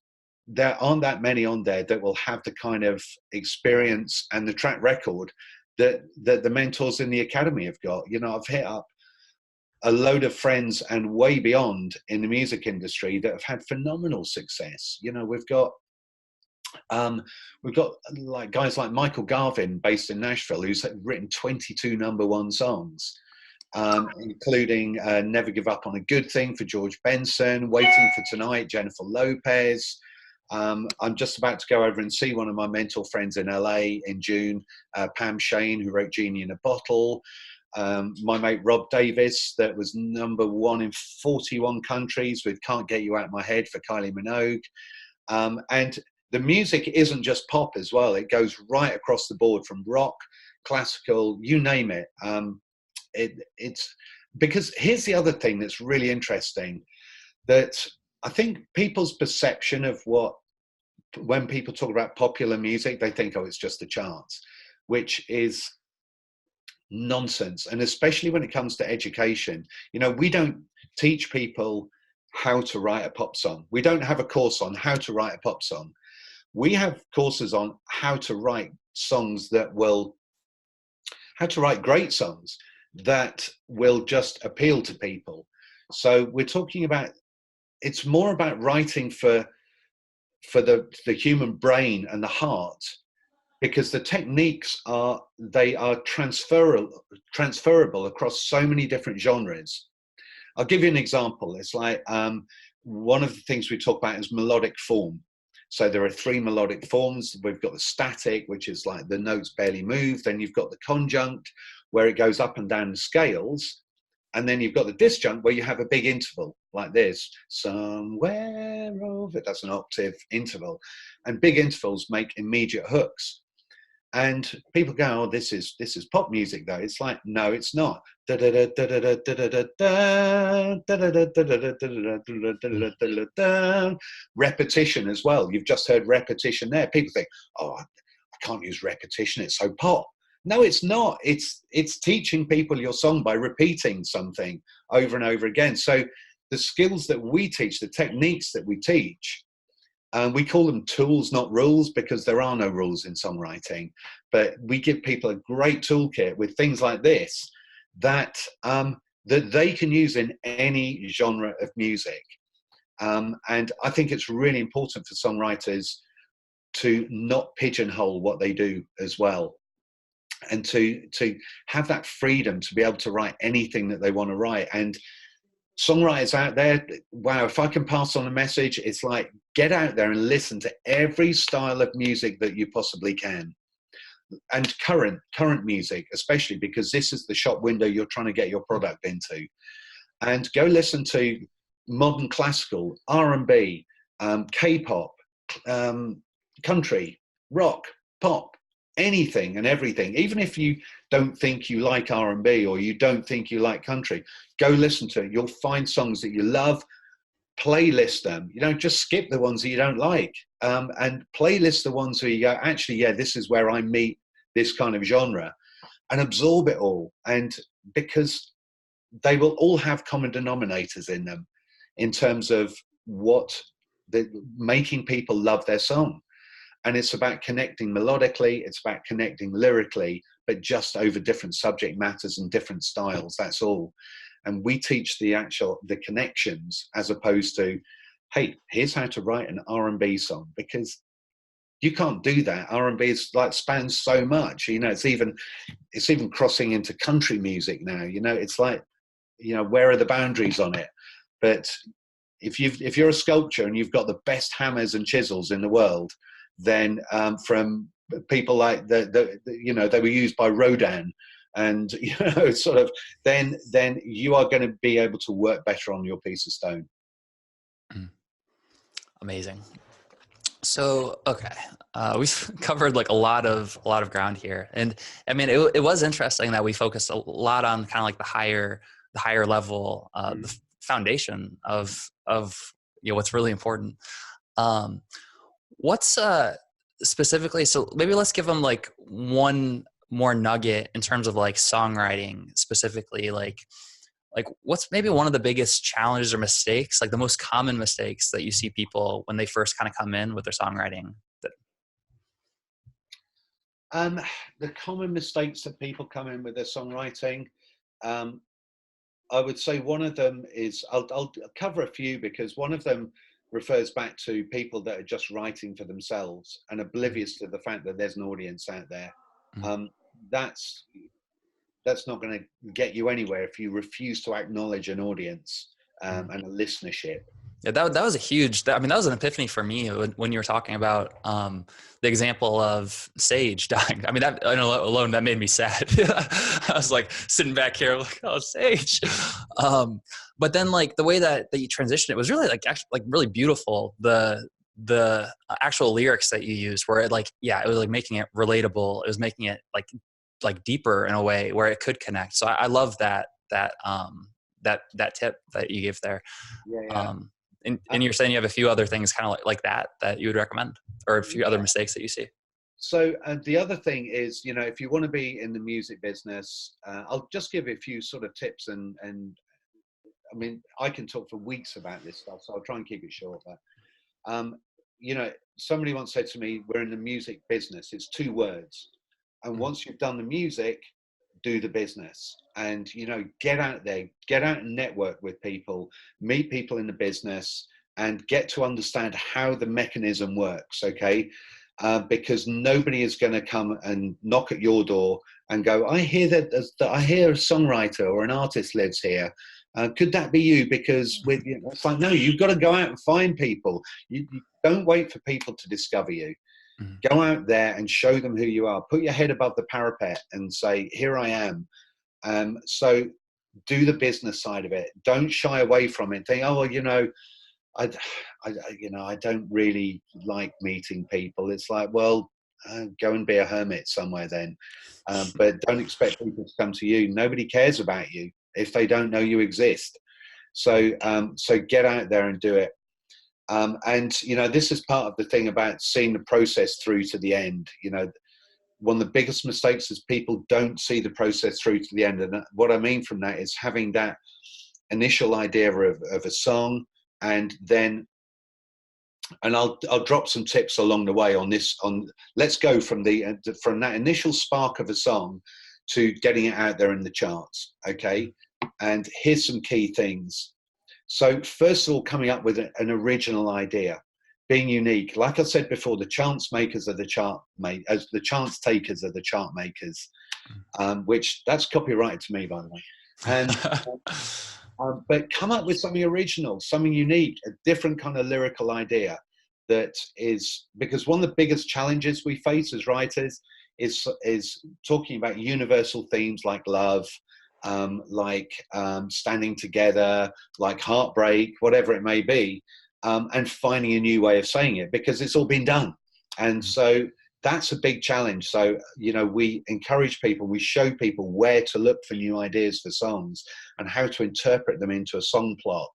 there aren't that many on there that will have the kind of experience and the track record that the mentors in the academy have got. You know, I've hit up a load of friends and way beyond in the music industry that have had phenomenal success. You know, we've got like guys like Michael Garvin based in Nashville, who's written 22 #1 songs. Including Never Give Up on a Good Thing for George Benson, Waiting for Tonight, Jennifer Lopez. I'm just about to go over and see one of my mentor friends in LA in June, Pam Shane, who wrote Genie in a Bottle. My mate Rob Davis, that was #1 in 41 countries with Can't Get You Out of My Head for Kylie Minogue. And the music isn't just pop as well. It goes right across the board, from rock classical, you name it. It's because here's the other thing that's really interesting, that I think people's perception of when people talk about popular music, they think, oh, it's just the charts, which is nonsense. And especially when it comes to education, we don't teach people how to write a pop song. We don't have a course on how to write a pop song. We have courses on how to write how to write great songs that will just appeal to people. So we're talking about, it's more about writing for the human brain and the heart, because the techniques are transferable across so many different genres. I'll give you an example. It's like one of the things we talk about is melodic form. So there are 3 melodic forms. We've got the static, which is like the notes barely move. Then you've got the conjunct, where it goes up and down the scales. And then you've got the disjunct, where you have a big interval like this. Somewhere over, that's an octave interval. And big intervals make immediate hooks. And people go, oh, this is pop music though. It's like, no, it's not. Repetition as well. You've just heard repetition there. People think, oh, I can't use repetition, it's so pop. No, it's not. It's teaching people your song by repeating something over and over again. So the skills that we teach, the techniques that we teach, we call them tools, not rules, because there are no rules in songwriting. But we give people a great toolkit with things like this that they can use in any genre of music. And I think it's really important for songwriters to not pigeonhole what they do as well, and to have that freedom to be able to write anything that they want to write. And songwriters out there, wow, if I can pass on a message, it's like, get out there and listen to every style of music that you possibly can. And current music, especially, because this is the shop window you're trying to get your product into. And go listen to modern classical, R&B, K-pop, country, rock, pop, anything and everything. Even if you don't think you like R&B or you don't think you like country, go listen to it. You'll find songs that you love. Playlist them. Just skip the ones that you don't like, and playlist the ones where you go, actually, yeah, this is where I meet this kind of genre, and absorb it all. And because they will all have common denominators in them, in terms of making people love their song. And it's about connecting melodically, it's about connecting lyrically, but just over different subject matters and different styles, that's all. And we teach the connections, as opposed to, hey, here's how to write an R&B song, because you can't do that. R&B is like spans so much, it's even crossing into country music now, it's like, where are the boundaries on it? But if you're a sculptor and you've got the best hammers and chisels in the world, then from people like they were used by Rodin, and sort of, then you are going to be able to work better on your piece of stone. Amazing. So, okay, we've covered like a lot of ground here, and I mean, it was interesting that we focused a lot on kind of like the higher level, the foundation of what's really important. What's specifically, so maybe let's give them like one more nugget in terms of like songwriting specifically, like what's maybe one of the biggest challenges or mistakes, like the most common mistakes that you see people when they first kind of come in with their songwriting? The common mistakes that people come in with their songwriting, I would say one of them is, I'll cover a few, because one of them refers back to people that are just writing for themselves and oblivious to the fact that there's an audience out there. That's not going to get you anywhere if you refuse to acknowledge an audience and a listenership. Yeah, that was a huge, that was an epiphany for me when you were talking about the example of Sage dying. I mean, that alone, that made me sad. I was like sitting back here like, oh, Sage. But then like the way that you transitioned, it was really like actually like really beautiful. The actual lyrics that you used were like, yeah, it was like making it relatable. It was making it like like deeper in a way where it could connect. So I love that tip that you gave there. Yeah, yeah. Um, and you're saying you have a few other things kind of like that you would recommend, or a few other Yeah. mistakes that you see. So the other thing is, if you want to be in the music business, I'll just give you a few sort of tips, and I mean, I can talk for weeks about this stuff, so I'll try and keep it short. But um, somebody once said to me, "We're in the music business. It's two words, and once you've done the music, do the business, and get out there, get out and network with people, meet people in the business, and get to understand how the mechanism works." Okay. Because nobody is going to come and knock at your door and go, I hear that I hear a songwriter or an artist lives here. Could that be you? Because it's like, no, you've got to go out and find people. You don't wait for people to discover you. Mm-hmm. Go out there and show them who you are. Put your head above the parapet and say, here I am. So do the business side of it. Don't shy away from it. Think, oh, well, I don't really like meeting people. It's like, well, go and be a hermit somewhere then. But don't expect people to come to you. Nobody cares about you if they don't know you exist. So get out there and do it. And this is part of the thing about seeing the process through to the end. One of the biggest mistakes is people don't see the process through to the end. And what I mean from that is having that initial idea of a song, and I'll drop some tips along the way on this. Let's go from that initial spark of a song to getting it out there in the charts. Okay, and here's some key things. So first of all, coming up with an original idea, being unique. Like I said before, the chance makers are the as the chance takers are the chart makers, which that's copyrighted to me, by the way. And but come up with something original, something unique, a different kind of lyrical idea. That is, because one of the biggest challenges we face as writers is talking about universal themes like love, like standing together, like heartbreak, whatever it may be, and finding a new way of saying it, because it's all been done. And so that's a big challenge. So, we encourage people, we show people where to look for new ideas for songs and how to interpret them into a song plot,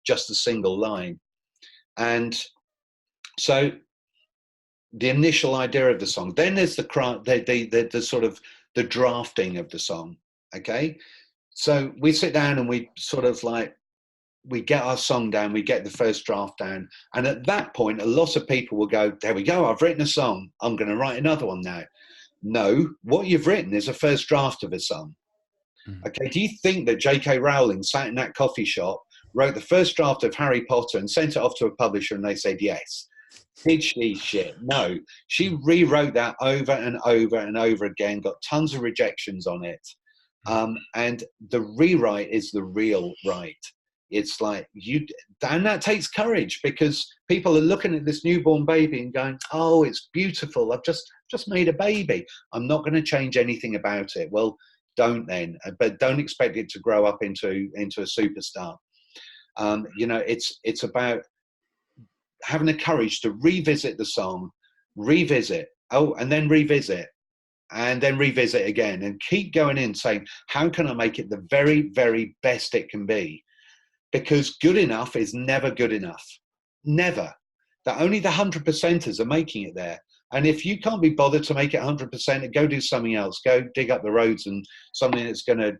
just a single line. And so the initial idea of the song, then there's the sort of the drafting of the song. Okay. So we sit down and we sort of like, we get our song down, we get the first draft down. And at that point, a lot of people will go, there we go, I've written a song, I'm going to write another one now. No, what you've written is a first draft of a song. Okay, do you think that J.K. Rowling sat in that coffee shop, wrote the first draft of Harry Potter and sent it off to a publisher and they said yes? Did she? Shit. No, she rewrote that over and over and over again, got tons of rejections on it. And the rewrite is the real right. It's like and that takes courage, because people are looking at this newborn baby and going, oh, it's beautiful. I've just made a baby. I'm not going to change anything about it. Well, don't then, but don't expect it to grow up into a superstar. It's about having the courage to revisit the song, and then revisit, and then revisit again, and keep going in saying, how can I make it the very, very best it can be? Because good enough is never good enough. Never. That only the 100%ers are making it there. And if you can't be bothered to make it 100%, go do something else. Go dig up the roads and something that's going to,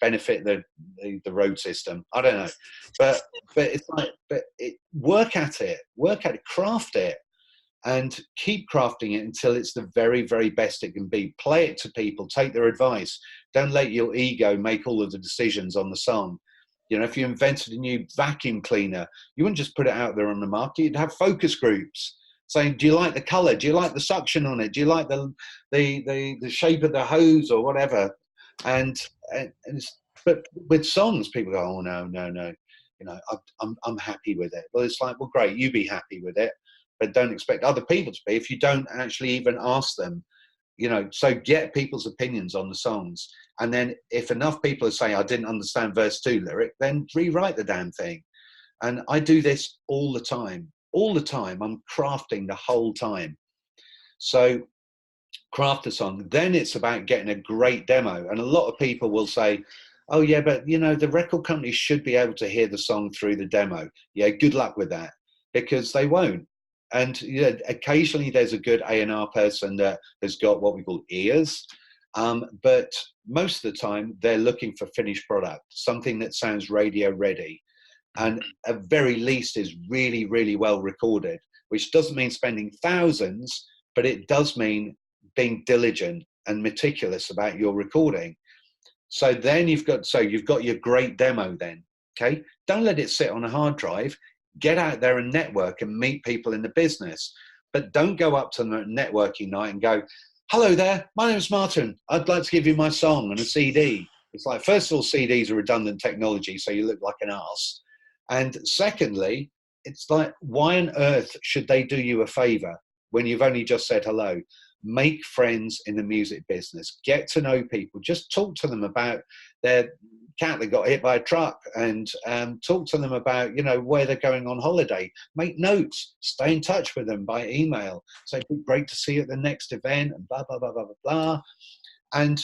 benefit the road system. I don't know. But it's like, work at it, craft it, and keep crafting it until it's the very, very best it can be. Play it to people, take their advice. Don't let your ego make all of the decisions on the song. If you invented a new vacuum cleaner, you wouldn't just put it out there on the market. You'd have focus groups saying, do you like the color? Do you like the suction on it? Do you like the shape of the hose or whatever? But with songs, people go, oh, no. I'm happy with it. Well, it's like, well, great, you be happy with it, but don't expect other people to be if you don't actually even ask them. So get people's opinions on the songs. And then if enough people are saying, I didn't understand verse 2 lyric, then rewrite the damn thing. And I do this all the time. I'm crafting the whole time. So craft a song. Then it's about getting a great demo. And a lot of people will say, oh yeah, but you know, the record company should be able to hear the song through the demo. Yeah, good luck with that, because they won't. And you know, occasionally there's a good A&R person that has got what we call ears. But most of the time they're looking for finished product, something that sounds radio ready. And at very least is really, really well recorded, which doesn't mean spending thousands, but it does mean being diligent and meticulous about your recording. So then you've got your great demo then, okay? Don't let it sit on a hard drive. Get out there and network and meet people in the business. But don't go up to them at networking night and go, hello there, my name's Martin. I'd like to give you my song and a CD. It's like, first of all, CDs are redundant technology, so you look like an arse. And secondly, it's like, why on earth should they do you a favor when you've only just said hello? Make friends in the music business. Get to know people. Just talk to them about their cat that got hit by a truck, and talk to them about, you know, where they're going on holiday. Make notes. Stay in touch with them by email. Say, it'd be great to see you at the next event, and blah, blah, blah, blah, blah, blah. And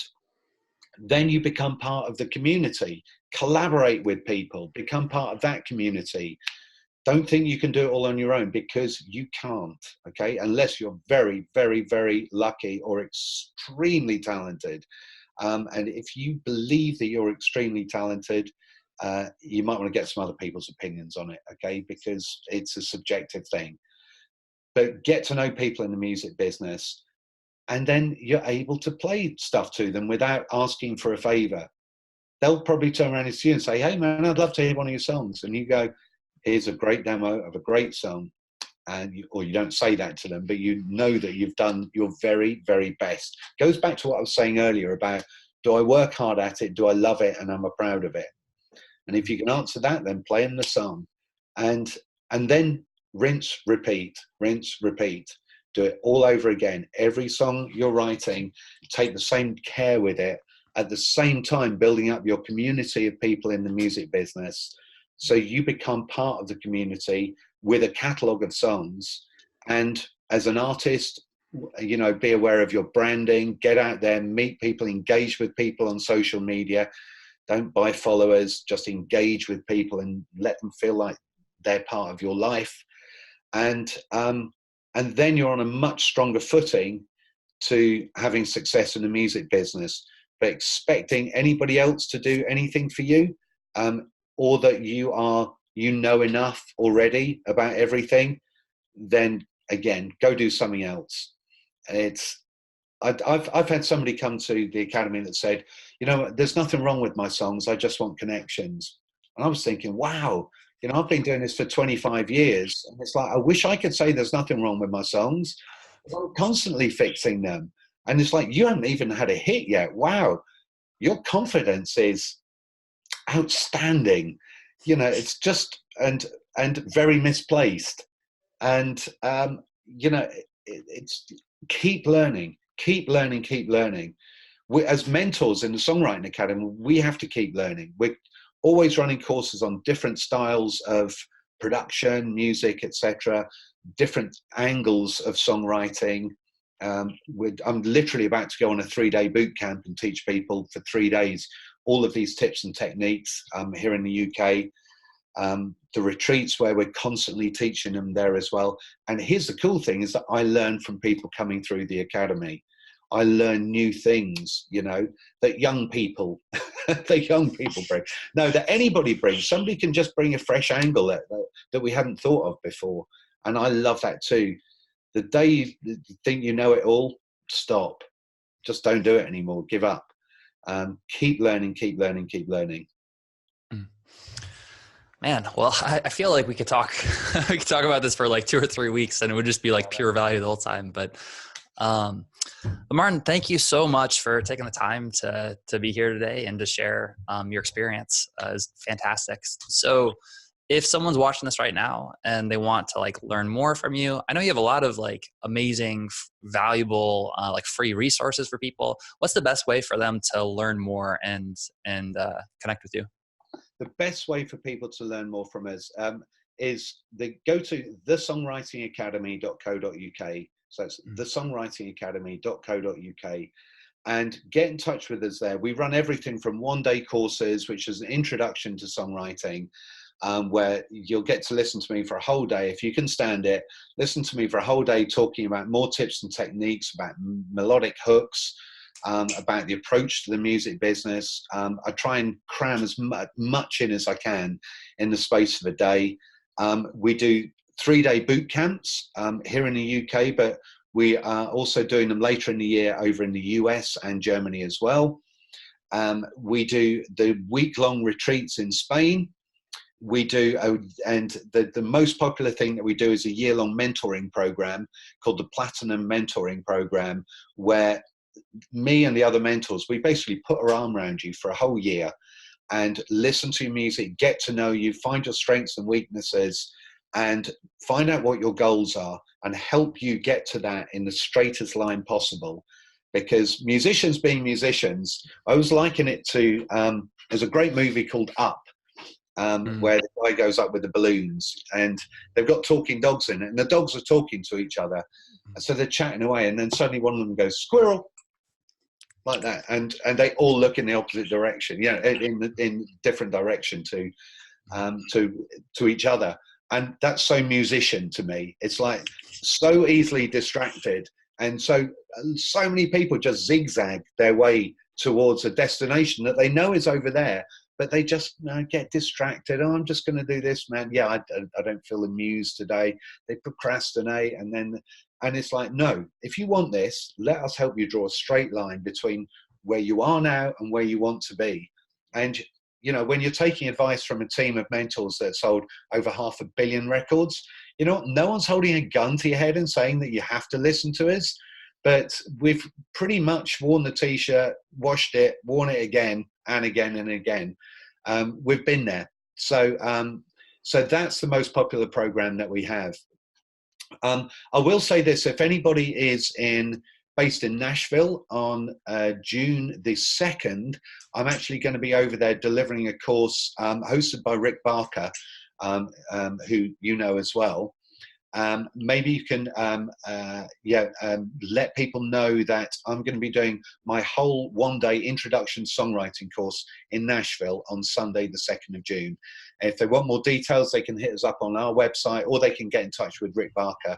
then you become part of the community. Collaborate with people. Become part of that community. Don't think you can do it all on your own, because you can't, okay? Unless you're very, very, very lucky or extremely talented. And if you believe that you're extremely talented, you might want to get some other people's opinions on it, okay? Because it's a subjective thing. But get to know people in the music business, and then you're able to play stuff to them without asking for a favor. They'll probably turn around to you and say, hey man, I'd love to hear one of your songs. And you go, here's a great demo of a great song. And or you don't say that to them, but you know that you've done your very, very best. Goes back to what I was saying earlier about, do I work hard at it? Do I love it? And am I proud of it? And if you can answer that, then play them the song. And then rinse, repeat, rinse, repeat. Do it all over again. Every song you're writing, take the same care with it. At the same time, building up your community of people in the music business, so you become part of the community with a catalogue of songs. And as an artist, you know, be aware of your branding, get out there, meet people, engage with people on social media. Don't buy followers, just engage with people and let them feel like they're part of your life. And then you're on a much stronger footing to having success in the music business. But expecting anybody else to do anything for you, or that you know enough already about everything, then again, go do something else. I've had somebody come to the academy that said, you know, there's nothing wrong with my songs, I just want connections. And I was thinking, wow, you know, I've been doing this for 25 years, and it's like, I wish I could say there's nothing wrong with my songs. I'm constantly fixing them. And it's like, you haven't even had a hit yet. Wow, your confidence is outstanding. You know, it's just and very misplaced. And you know, it's keep learning, keep learning, keep learning. We, as mentors in the Songwriting Academy, we have to keep learning. We're always running courses on different styles of production, music, etc., different angles of songwriting. I'm literally about to go on a 3-day boot camp and teach people for 3 days all of these tips and techniques here in the UK. The retreats where we're constantly teaching them there as well. And here's the cool thing, is that I learn from people coming through the academy. I learn new things, you know, that young people, that young people bring. No, that anybody brings. Somebody can just bring a fresh angle that we hadn't thought of before. And I love that too. The day you think you know it all, stop. Just don't do it anymore. Give up. Keep learning, keep learning, keep learning. Man, well, I feel like we could talk we could talk about this for like 2 or 3 weeks, and it would just be like pure value the whole time. But Martin, thank you so much for taking the time to be here today and to share your experience. It's fantastic. So if someone's watching this right now and they want to like learn more from you, I know you have a lot of like amazing, valuable, like free resources for people. What's the best way for them to learn more and connect with you? The best way for people to learn more from us is they go to thesongwritingacademy.co.uk. So that's thesongwritingacademy.co.uk, and get in touch with us there. We run everything from one-day courses, which is an introduction to songwriting, where you'll get to listen to me for a whole day. If you can stand it, listen to me for a whole day talking about more tips and techniques, about melodic hooks, about the approach to the music business. I try and cram as much in as I can in the space of a day. We do 3-day boot camps here in the UK, but we are also doing them later in the year over in the US and Germany as well. We do the week-long retreats in Spain. We do, and the most popular thing that we do is a year-long mentoring program called the Platinum Mentoring Program, where me and the other mentors, we basically put our arm around you for a whole year and listen to your music, get to know you, find your strengths and weaknesses, and find out what your goals are and help you get to that in the straightest line possible. Because musicians being musicians, I was liken it to, there's a great movie called Up, where the guy goes up with the balloons and they've got talking dogs in it, and the dogs are talking to each other. And so they're chatting away, and then suddenly one of them goes, squirrel, like that. And they all look in the opposite direction, in different direction to each other. And that's so musician to me. It's like so easily distracted. And so many people just zigzag their way towards a destination that they know is over there, but they just get distracted. Oh, I'm just going to do this, man. Yeah, I don't feel amused today. They procrastinate, and it's like, no, if you want this, let us help you draw a straight line between where you are now and where you want to be. And when you're taking advice from a team of mentors that sold over 500 million records, no one's holding a gun to your head and saying that you have to listen to us. But we've pretty much worn the T-shirt, washed it, worn it again and again and again. We've been there. So that's the most popular program that we have. I will say this: if anybody is based in Nashville on June the 2nd, I'm actually going to be over there delivering a course hosted by Rick Barker, who you know as well. Maybe you can let people know that I'm going to be doing my whole one-day introduction songwriting course in Nashville on Sunday the 2nd of June. If they want more details, they can hit us up on our website, or they can get in touch with Rick Barker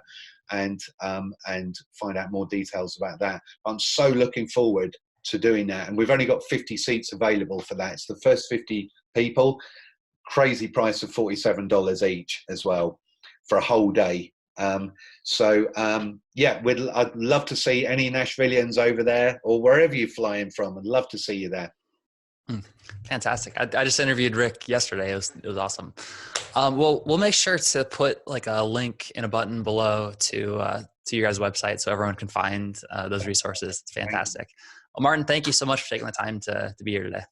and find out more details about that. I'm so looking forward to doing that, and we've only got 50 seats available for that. It's the first 50 people. Crazy price of $47 each as well for a whole day. I'd love to see any Nashvillians over there, or wherever you're flying from. I'd love to see you there. Fantastic. I just interviewed Rick yesterday. It was awesome. We'll make sure to put like a link in a button below to your guys' website so everyone can find those resources. It's fantastic. Well, Martin, thank you so much for taking the time to be here today.